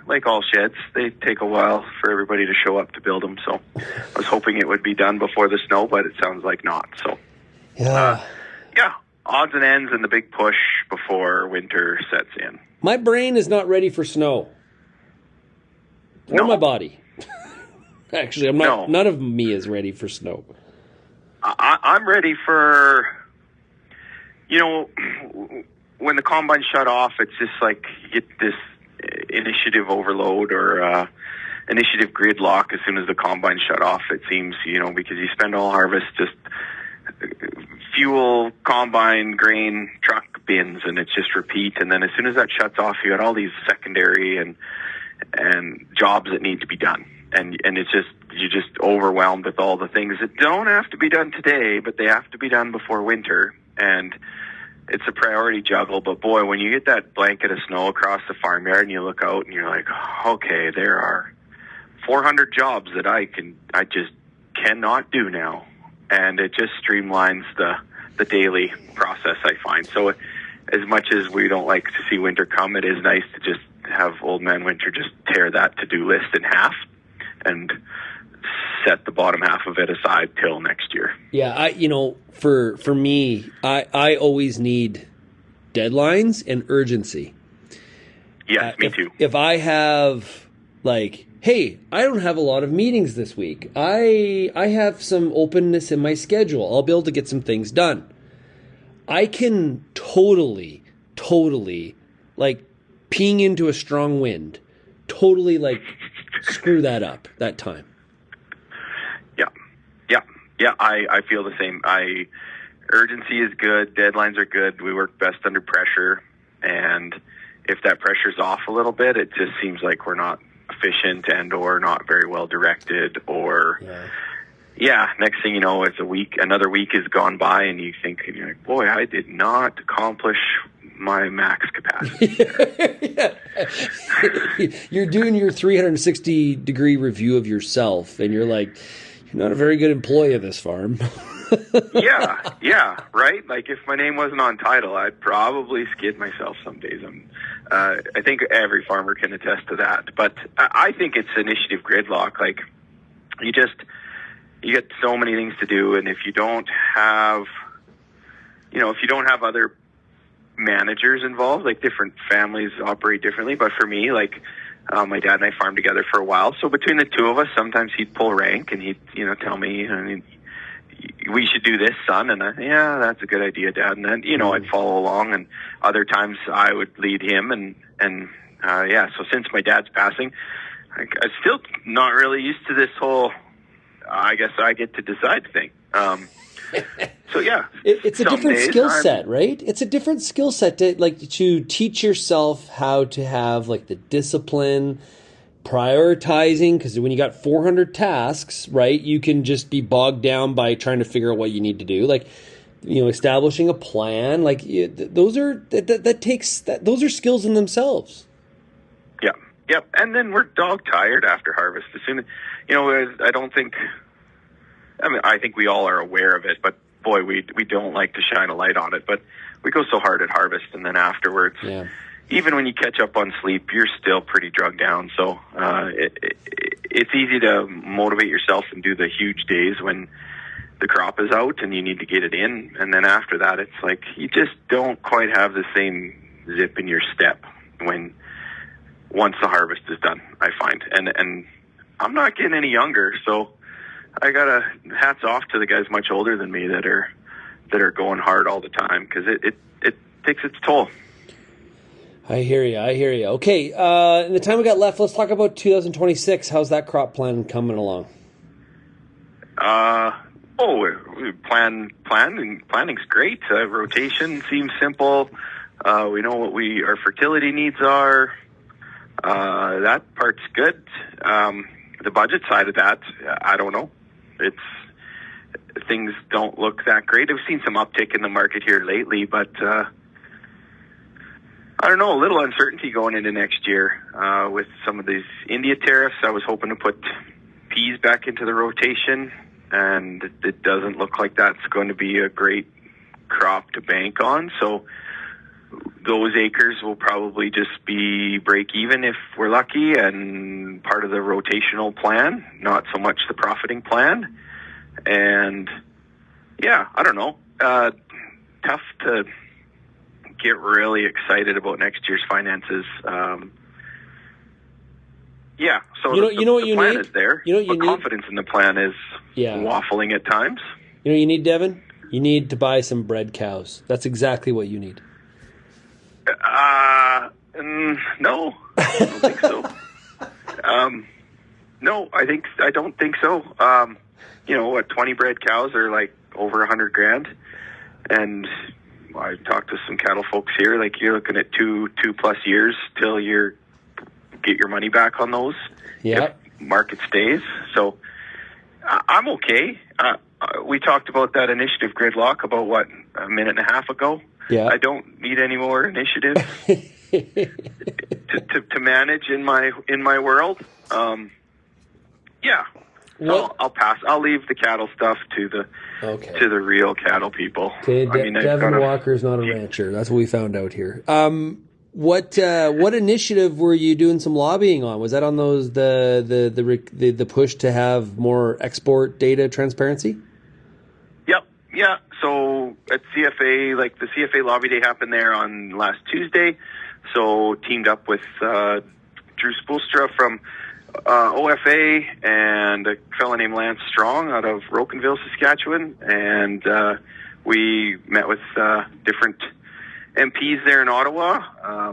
Like all sheds, they take a while for everybody to show up to build them. So I was hoping it would be done before the snow, but it sounds like not. So yeah, odds and ends and the big push before winter sets in. My brain is not ready for snow. Or my body. Actually, I'm not. No. None of me is ready for snow. I'm ready for, when the combine shut off, it's just like you get this initiative overload, or initiative gridlock as soon as the combine shut off, it seems, because you spend all harvest just fuel, combine, grain, truck bins, and it's just repeat. And then as soon as that shuts off, you got all these secondary and jobs that need to be done. And it's just, you're just overwhelmed with all the things that don't have to be done today, but they have to be done before winter. And it's a priority juggle. But boy, when you get that blanket of snow across the farmyard and you look out and you're like, okay, there are 400 jobs that I just cannot do now. And it just streamlines the daily process, I find. So as much as we don't like to see winter come, it is nice to just have Old Man Winter just tear that to-do list in half and set the bottom half of it aside till next year. Yeah, for me, I always need deadlines and urgency. Yes, me too. If I have, hey, I don't have a lot of meetings this week. I have some openness in my schedule. I'll be able to get some things done. I can totally, peeing into a strong wind, totally, screw that up that time. Yeah, I feel the same. Urgency is good. Deadlines are good. We work best under pressure. And if that pressure's off a little bit, it just seems like we're not efficient and or not very well directed, or next thing you know, it's another week has gone by and you think, and you're like, boy, I did not accomplish my max capacity. You're doing your 360 degree review of yourself and you're like, you're not a very good employee of this farm. yeah, right? Like if my name wasn't on title, I'd probably skid myself some days. I think every farmer can attest to that. But I think it's initiative gridlock. Like you get so many things to do, and if you don't have other managers involved, like different families operate differently. But for me, my dad and I farmed together for a while, so between the two of us, sometimes he'd pull rank and he'd tell me, we should do this, son, and that's a good idea, Dad. And then I'd follow along, and other times I would lead him, and so since my dad's passing, I'm still not really used to this whole I guess I get to decide thing. So yeah, it's a different skill set, right? It's a different skill set to teach yourself how to have the discipline, prioritizing, because when you got 400 tasks, right, you can just be bogged down by trying to figure out what you need to do. Establishing a plan, those are those are skills in themselves. Yeah, yep. And then we're dog tired after harvest. As soon as I think we all are aware of it, but boy, we don't like to shine a light on it. But we go so hard at harvest, and then afterwards, even when you catch up on sleep, you're still pretty drugged down. So it's easy to motivate yourself and do the huge days when the crop is out and you need to get it in. And then after that, it's like you just don't quite have the same zip in your step once the harvest is done, I find. And I'm not getting any younger, so I got hats off to the guys much older than me that are going hard all the time, because it takes its toll. I hear you. Okay, in the time we got left, let's talk about 2026. How's that crop plan coming along? Planning's great. Rotation seems simple. We know what our fertility needs are. That part's good. The budget side of that, I don't know. Things don't look that great. I've seen some uptick in the market here lately, but I don't know, a little uncertainty going into next year with some of these India tariffs. I was hoping to put peas back into the rotation, and it doesn't look like that's going to be a great crop to bank on. So those acres will probably just be break even if we're lucky, and part of the rotational plan, not so much the profiting plan. And I don't know. Tough to get really excited about next year's finances. So the plan is there. But confidence in the plan is waffling at times. You know what you need, Devon? You need to buy some bred cows. That's exactly what you need. No, I don't think so. No, I don't think so. 20 bred cows are like over $100,000, and I talked to some cattle folks here. Like, you're looking at two plus years till you get your money back on those. Yeah. If market stays. So I'm okay. We talked about that initiative gridlock about a minute and a half ago. Yeah. I don't need any more initiative to manage in my world. Yeah. So I'll pass. I'll leave the cattle stuff to the real cattle people. Okay, Devon Walker's not a rancher. That's what we found out here. What initiative were you doing some lobbying on? Was that on those the push to have more export data transparency? Yep. Yeah. So at CFA, like the CFA lobby day happened there on last Tuesday. So teamed up with Drew Spoelstra from OFA and a fellow named Lance Strong out of Rocanville, Saskatchewan, and we met with different MPs there in Ottawa,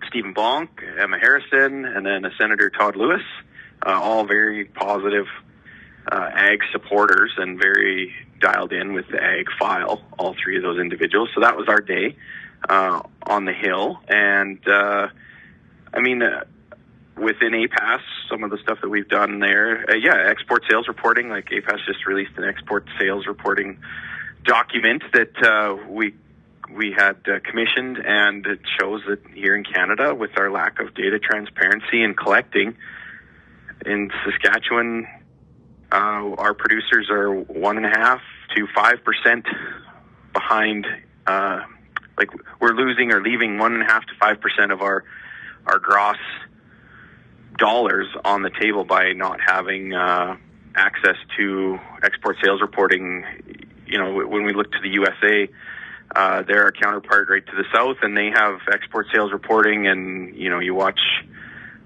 Stephen Bonk, Emma Harrison, and then Senator Todd Lewis, all very positive ag supporters and very dialed in with the ag file, all three of those individuals. So that was our day on the Hill. And within APAS, some of the stuff that we've done there, export sales reporting, like APAS just released an export sales reporting document that we had commissioned, and it shows that here in Canada, with our lack of data transparency and collecting, in Saskatchewan, our producers are 1.5% to 5% behind. We're losing or leaving 1.5% to 5% of our gross dollars on the table by not having access to export sales reporting. When we look to the USA, they're our counterpart right to the south, and they have export sales reporting. And you watch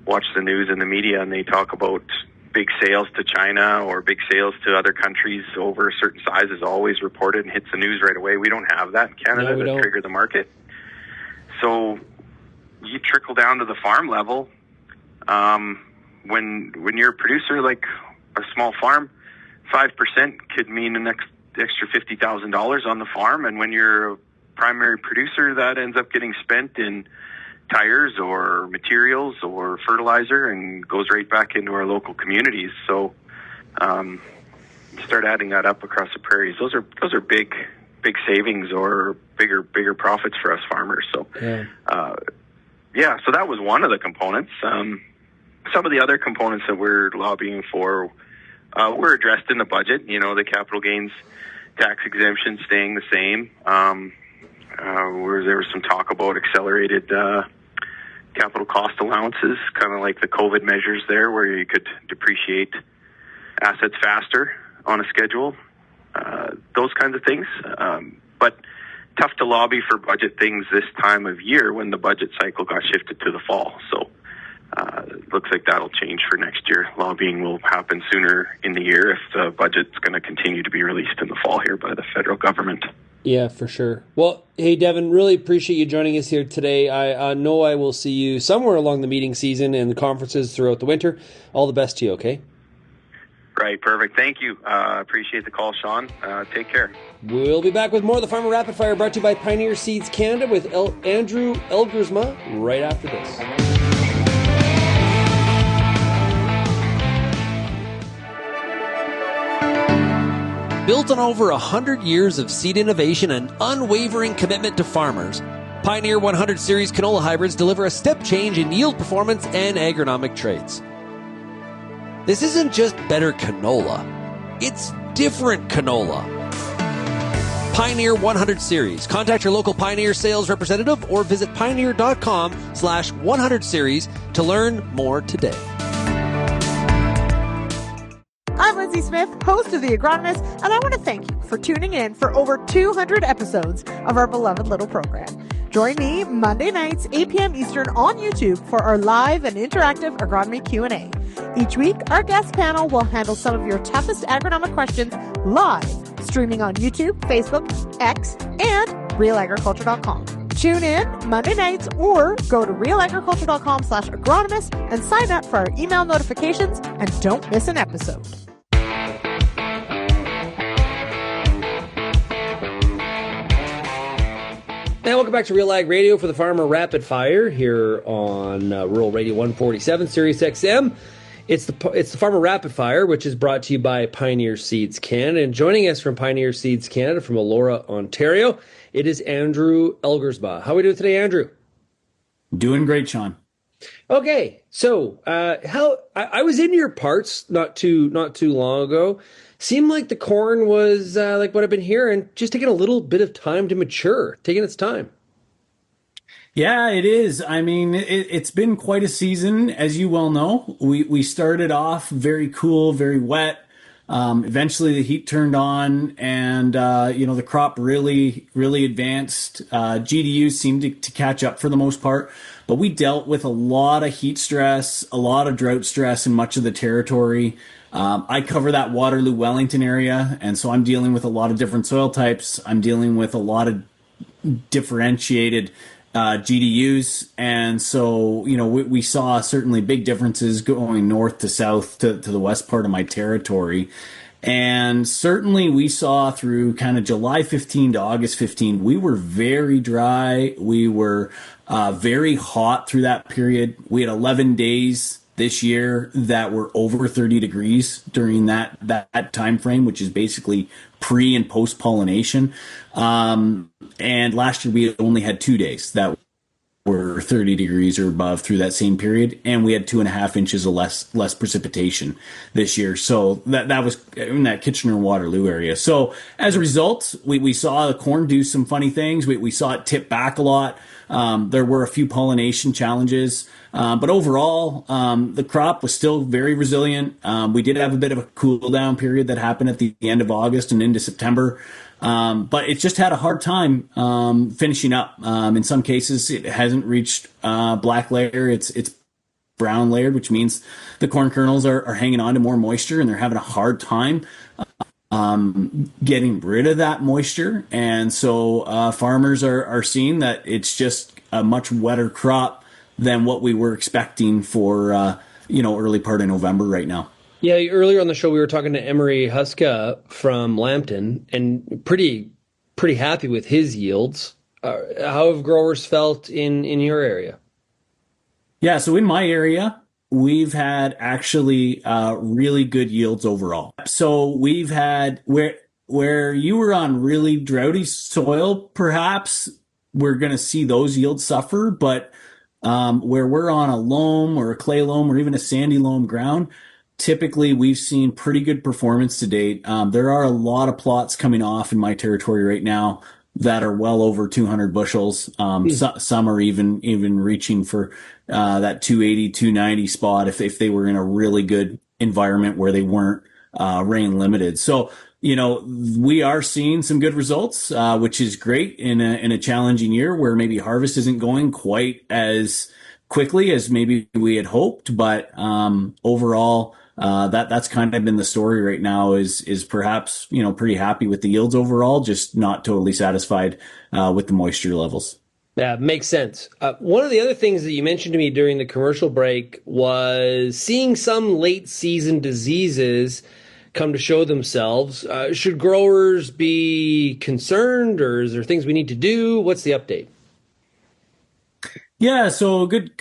the news and the media, and they talk about big sales to China or big sales to other countries over a certain size is always reported and hits the news right away. We don't have that in Canada to trigger the market. So you trickle down to the farm level. When you're a producer, like a small farm, 5% could mean an extra $50,000 on the farm. And when you're a primary producer, that ends up getting spent in tires or materials or fertilizer and goes right back into our local communities. So you start adding that up across the prairies. Those are big savings or bigger profits for us farmers. So so that was one of the components. Some of the other components that we're lobbying for were addressed in the budget. The capital gains tax exemption staying the same. Where there was some talk about accelerated capital cost allowances, kind of like the COVID measures there, where you could depreciate assets faster on a schedule. Those kinds of things. But tough to lobby for budget things this time of year when the budget cycle got shifted to the fall. So it looks like that'll change for next year. Lobbying will happen sooner in the year if the budget's going to continue to be released in the fall here by the federal government. Yeah, for sure. Well, hey, Devon, really appreciate you joining us here today. I know I will see you somewhere along the meeting season and the conferences throughout the winter. All the best to you, okay? Right, perfect. Thank you. Appreciate the call, Sean. Take care. We'll be back with more of the Farmer Rapid Fire, brought to you by Pioneer Seeds Canada with Andrew Elgersma right after this. Built on over 100 years of seed innovation and unwavering commitment to farmers, Pioneer 100 Series canola hybrids deliver a step change in yield performance and agronomic traits. This isn't just better canola, it's different canola. Pioneer 100 Series. Contact your local Pioneer sales representative or visit pioneer.com/100 series to learn more today. I'm Lindsay Smith, host of The Agronomist, and I want to thank you for tuning in for over 200 episodes of our beloved little program. Join me Monday nights, 8 p.m. Eastern on YouTube for our live and interactive agronomy Q&A. Each week, our guest panel will handle some of your toughest agronomic questions live, streaming on YouTube, Facebook, X, and RealAgriculture.com. Tune in Monday nights or go to realagriculture.com/agronomist and sign up for our email notifications and don't miss an episode. And welcome back to RealAg Radio for the Farmer Rapid Fire here on Rural Radio 147, Sirius XM. It's the Farmer Rapid Fire, which is brought to you by Pioneer Seeds Canada. And joining us from Pioneer Seeds Canada from Elora, Ontario, it is Andrew Elgersma. How are we doing today, Andrew? Doing great, Sean. Okay, so I was in your parts not too long ago. Seemed like the corn was, like what I've been hearing, just taking a little bit of time to mature, taking its time. Yeah, it is. I mean, it's been quite a season, as you well know. We started off very cool, very wet. Eventually the heat turned on and, the crop really advanced. GDUs seemed to catch up for the most part, but we dealt with a lot of heat stress, a lot of drought stress in much of the territory. I cover that Waterloo-Wellington area, and so I'm dealing with a lot of different soil types. I'm dealing with a lot of differentiated GDUs, and so we saw certainly big differences going north to south to the west part of my territory. And certainly we saw through kind of July 15 to August 15, we were very dry. We were very hot through that period. We had 11 days this year that were over 30 degrees during that time frame, which is basically pre and post pollination. And last year we only had 2 days that were 30 degrees or above through that same period, and we had 2.5 inches of less precipitation this year. So that was in that Kitchener-Waterloo area. So as a result, we saw the corn do some funny things. We saw it tip back a lot. There were a few pollination challenges, but overall, the crop was still very resilient. We did have a bit of a cool down period that happened at the end of August and into September. But it just had a hard time finishing up. In some cases, it hasn't reached black layer. It's brown layered, which means the corn kernels are hanging on to more moisture, and they're having a hard time getting rid of that moisture. And so farmers are seeing that it's just a much wetter crop than what we were expecting for early part of November right now. Yeah, earlier on the show we were talking to Emery Huszka from Lambton, and pretty happy with his yields. How have growers felt in your area? Yeah, so in my area, we've had actually really good yields overall. So we've had where you were on really droughty soil, perhaps we're going to see those yields suffer, but where we're on a loam or a clay loam or even a sandy loam ground, typically we've seen pretty good performance to date. There are a lot of plots coming off in my territory right now that are well over 200 bushels. Some are even reaching for that 280, 290 spot if they were in a really good environment where they weren't rain limited. So, we are seeing some good results, which is great in a challenging year where maybe harvest isn't going quite as quickly as maybe we had hoped. But overall, that's kind of been the story right now is perhaps, pretty happy with the yields overall, just not totally satisfied with the moisture levels. Yeah, makes sense. One of the other things that you mentioned to me during the commercial break was seeing some late season diseases come to show themselves. Should growers be concerned, or is there things we need to do? What's the update? Yeah, so good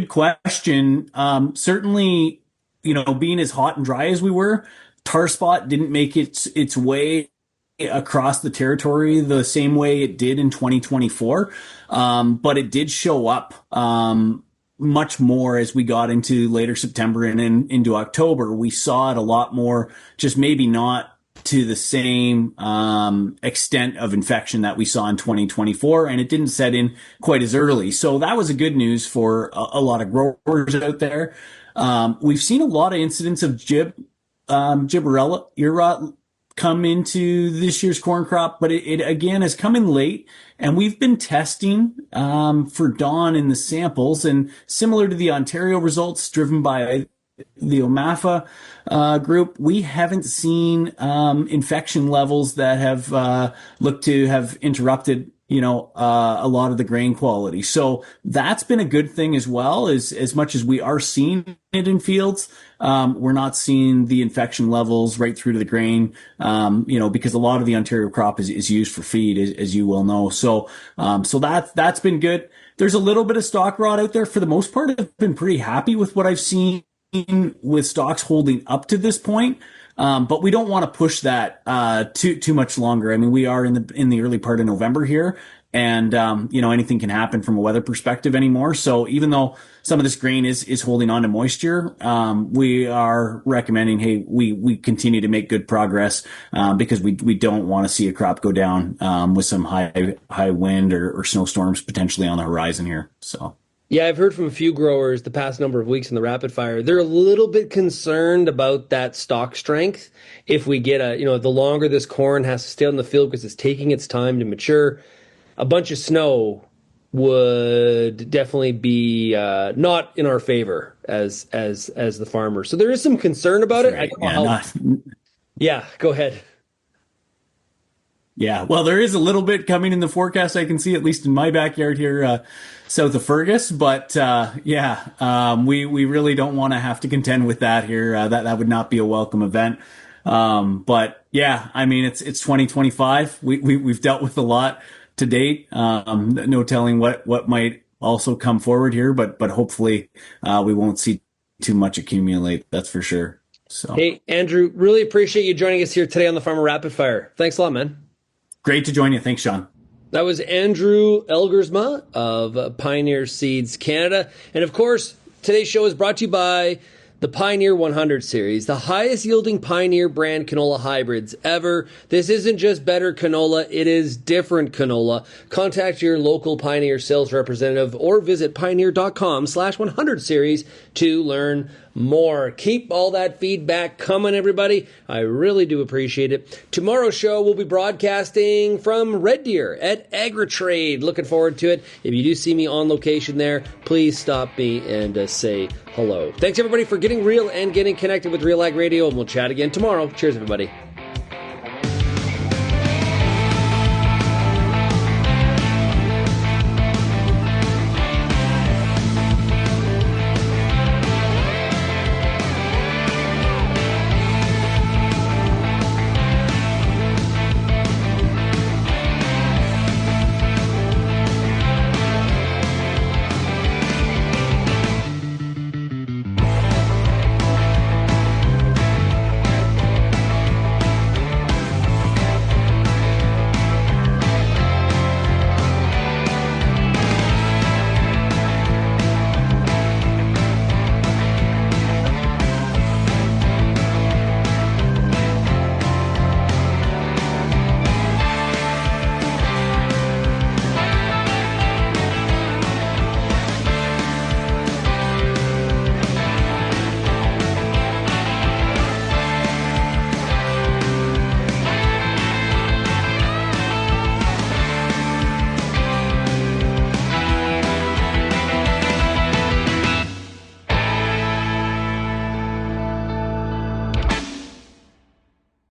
question. Certainly, being as hot and dry as we were, tar spot didn't make its way across the territory the same way it did in 2024. But it did show up much more as we got into later September and into October. We saw it a lot more, just maybe not to the same extent of infection that we saw in 2024, and it didn't set in quite as early. So that was a good news for a lot of growers out there. We've seen a lot of incidents of gibberella ear come into this year's corn crop, but it again has come in late, and we've been testing for dawn in the samples, and similar to the Ontario results driven by the OMAFA group, we haven't seen infection levels that have looked to have interrupted a lot of the grain quality. So that's been a good thing as well. As much as we are seeing it in fields, we're not seeing the infection levels right through to the grain, because a lot of the Ontario crop is used for feed, as you well know. So that's been good. There's a little bit of stock rot out there. For the most part, I've been pretty happy with what I've seen with stocks holding up to this point. But we don't want to push that too much longer. I mean, we are in the early part of November here, and anything can happen from a weather perspective anymore. So even though some of this grain is holding on to moisture, we are recommending, hey, we continue to make good progress because we don't want to see a crop go down with some high wind or snowstorms potentially on the horizon here. So. Yeah, I've heard from a few growers the past number of weeks in the rapid fire. They're a little bit concerned about that stalk strength. If we get the longer this corn has to stay on the field because it's taking its time to mature, a bunch of snow would definitely be not in our favor as the farmer. So there is some concern about it. Right. I don't know Yeah, go ahead. Yeah, well, there is a little bit coming in the forecast. I can see, at least in my backyard here, south of Fergus. But we really don't want to have to contend with that here. That would not be a welcome event. But yeah, I mean, it's 2025. We've dealt with a lot to date. No telling what might also come forward here, but hopefully we won't see too much accumulate. That's for sure. So, hey, Andrew, really appreciate you joining us here today on the Farmer Rapid Fire. Thanks a lot, man. Great to join you. Thanks, Sean. That was Andrew Elgersma of Pioneer Seeds Canada. And of course, today's show is brought to you by the Pioneer 100 series, the highest yielding Pioneer brand canola hybrids ever. This isn't just better canola, it is different canola. Contact your local Pioneer sales representative or visit pioneer.com/100 series to learn more. Keep all that feedback coming, everybody. I really do appreciate it. Tomorrow's show will be broadcasting from Red Deer at Agritrade. Looking forward to it. If you do see me on location there, please stop me and say hello. Thanks, everybody, for getting real and getting connected with RealAg Radio, and we'll chat again tomorrow. Cheers, everybody.